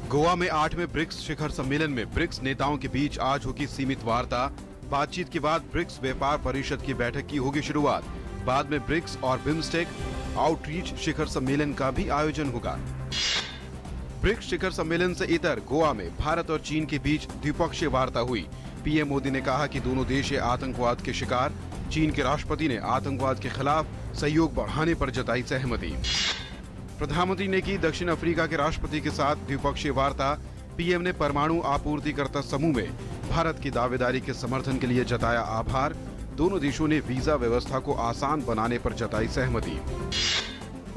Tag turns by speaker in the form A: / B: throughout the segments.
A: गोवा में 8वें ब्रिक्स शिखर सम्मेलन में ब्रिक्स नेताओं के बीच आज होगी सीमित वार्ता। बातचीत के बाद ब्रिक्स व्यापार परिषद की बैठक की होगी शुरुआत। बाद में ब्रिक्स और बिम्स्टेक आउटरीच शिखर सम्मेलन का भी आयोजन होगा। ब्रिक्स शिखर सम्मेलन से इतर गोवा में भारत और चीन के बीच द्विपक्षीय वार्ता हुई। पीएम मोदी ने कहा कि दोनों देश आतंकवाद के शिकार। चीन के राष्ट्रपति ने आतंकवाद के खिलाफ सहयोग बढ़ाने पर जताई सहमति। प्रधानमंत्री ने की दक्षिण अफ्रीका के राष्ट्रपति के साथ द्विपक्षीय वार्ता। पीएम ने परमाणु आपूर्तिकर्ता समूह में भारत की दावेदारी के समर्थन के लिए जताया आभार। दोनों देशों ने वीजा व्यवस्था को आसान बनाने पर जताई सहमति।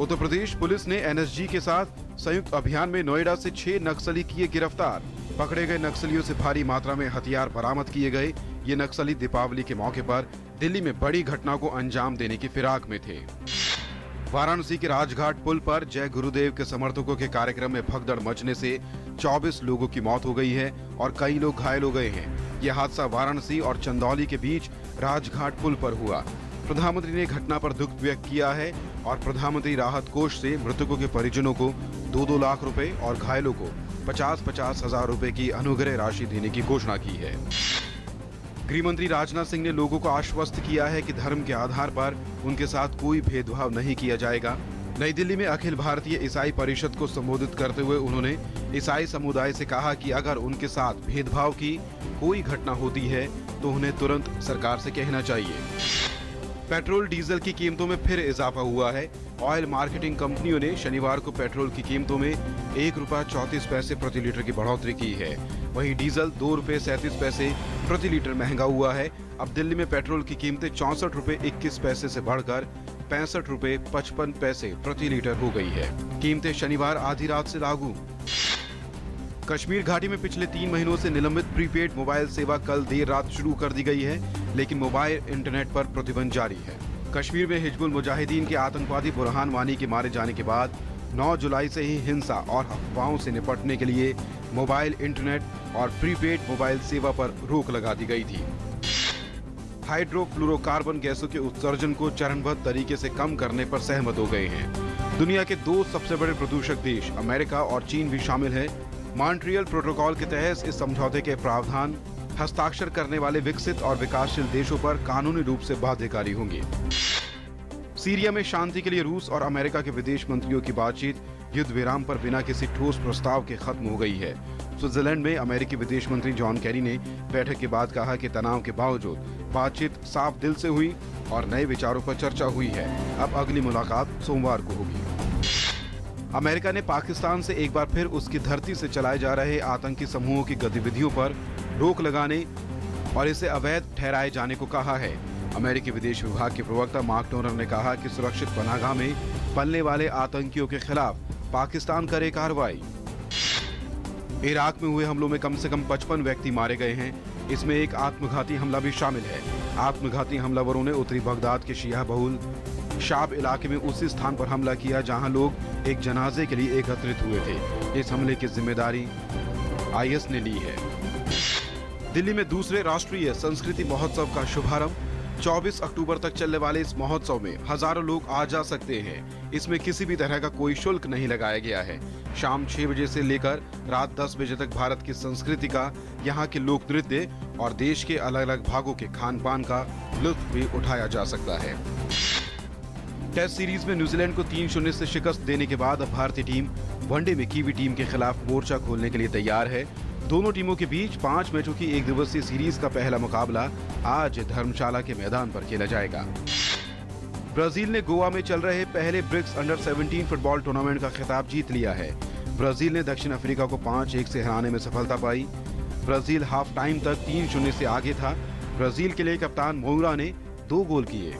A: उत्तर प्रदेश पुलिस ने एनएसजी के साथ संयुक्त अभियान में नोएडा से 6 नक्सली किए गिरफ्तार। पकड़े गए नक्सलियों से भारी मात्रा में हथियार बरामद किए गए। ये नक्सली दीपावली के मौके पर दिल्ली में बड़ी घटना को अंजाम देने की फिराक में थे। वाराणसी के राजघाट पुल पर जय गुरुदेव के समर्थकों के कार्यक्रम में भगदड़ मचने से 24 लोगों की मौत हो गई है और कई लोग घायल हो गए हैं। यह हादसा वाराणसी और चंदौली के बीच राजघाट पुल पर हुआ। प्रधानमंत्री ने घटना पर दुख व्यक्त किया है और प्रधानमंत्री राहत कोष से मृतकों के परिजनों को 2-2 लाख रुपए और घायलों को 50-50 हजार रुपए की अनुग्रह राशि देने की घोषणा की है। गृह मंत्री राजनाथ सिंह ने लोगों को आश्वस्त किया है कि धर्म के आधार पर उनके साथ कोई भेदभाव नहीं किया जाएगा। नई दिल्ली में अखिल भारतीय ईसाई परिषद को संबोधित करते हुए उन्होंने ईसाई समुदाय से कहा कि अगर उनके साथ भेदभाव की कोई घटना होती है तो उन्हें तुरंत सरकार से कहना चाहिए। पेट्रोल डीजल की कीमतों में फिर इजाफा हुआ है। ऑयल मार्केटिंग कंपनियों ने शनिवार को पेट्रोल की कीमतों में ₹1.34 प्रति लीटर की बढ़ोतरी की है। वहीं डीजल ₹2.37 प्रति लीटर महंगा हुआ है। अब दिल्ली में पेट्रोल की कीमतें ₹64.21 से बढ़कर ₹65.55 प्रति लीटर हो गई है। कीमतें शनिवार आधी रात से लागू। कश्मीर घाटी में पिछले 3 महीनों से निलंबित प्रीपेड मोबाइल सेवा कल देर रात शुरू कर दी गई है, लेकिन मोबाइल इंटरनेट पर प्रतिबंध जारी है। कश्मीर में हिजबुल मुजाहिदीन के आतंकवादी बुरहान वानी के मारे जाने के बाद 9 जुलाई से ही हिंसा और अफवाहों से निपटने के लिए मोबाइल इंटरनेट और प्रीपेड मोबाइल सेवा पर रोक लगा दी गई थी। हाइड्रोफ्लोरोकार्बन गैसों के उत्सर्जन को चरणबद्ध तरीके से कम करने पर सहमत हो गए हैं। दुनिया के 2 सबसे बड़े प्रदूषक देश अमेरिका और चीन भी शामिल है। मॉन्ट्रियल प्रोटोकॉल के तहत इस समझौते के प्रावधान हस्ताक्षर करने वाले विकसित और विकासशील देशों पर कानूनी रूप से बाध्यकारी होंगे। सीरिया में शांति के लिए रूस और अमेरिका के विदेश मंत्रियों की बातचीत युद्ध विराम पर बिना किसी ठोस प्रस्ताव के खत्म हो गई है। स्विट्जरलैंड में अमेरिकी विदेश मंत्री जॉन कैरी ने बैठक के बाद कहा कि तनाव के बावजूद बातचीत साफ दिल से हुई और नए विचारों पर चर्चा हुई है। अब अगली मुलाकात सोमवार को होगी। अमेरिका ने पाकिस्तान से एक बार फिर उसकी धरती से चलाए जा रहे आतंकी समूहों की गतिविधियों पर रोक लगाने और इसे अवैध ठहराए जाने को कहा है। अमेरिकी विदेश विभाग के प्रवक्ता मार्क टोनर ने कहा कि सुरक्षित पनाहगाह में पलने वाले आतंकियों के खिलाफ पाकिस्तान करे कार्रवाई। इराक में हुए हमलों में कम से कम 55 व्यक्ति मारे गए हैं। इसमें एक आत्मघाती हमला भी शामिल है। आत्मघाती हमलावरों ने उत्तरी बगदाद के शिया बहुल शाब इलाके में उसी स्थान पर हमला किया जहां लोग एक जनाजे के लिए एकत्रित हुए थे। इस हमले की जिम्मेदारी आईएस ने ली है। दिल्ली में दूसरे राष्ट्रीय संस्कृति महोत्सव का शुभारंभ। 24 अक्टूबर तक चलने वाले इस महोत्सव में हजारों लोग आ जा सकते हैं। इसमें किसी भी तरह का कोई शुल्क नहीं लगाया गया है। शाम 6 बजे से लेकर रात 10 बजे तक भारत की संस्कृति का, यहाँ के लोक नृत्य और देश के अलग अलग भागों के खान पान का लुत्फ भी उठाया जा सकता है। टेस्ट सीरीज में न्यूजीलैंड को 3-0 से शिकस्त देने के बाद अब भारतीय टीम वनडे में कीवी टीम के खिलाफ मोर्चा खोलने के लिए तैयार है। दोनों टीमों के बीच 5 मैचों की 1 दिवसीय सीरीज का पहला मुकाबला आज धर्मशाला के मैदान पर खेला जाएगा। ब्राजील ने गोवा में चल रहे पहले ब्रिक्स अंडर 17 फुटबॉल टूर्नामेंट का खिताब जीत लिया है। ब्राजील ने दक्षिण अफ्रीका को 5-1 से हराने में सफलता पाई। ब्राजील हाफ टाइम तक 3-0 से आगे था। ब्राजील के लिए कप्तान मोइरा ने 2 गोल किए।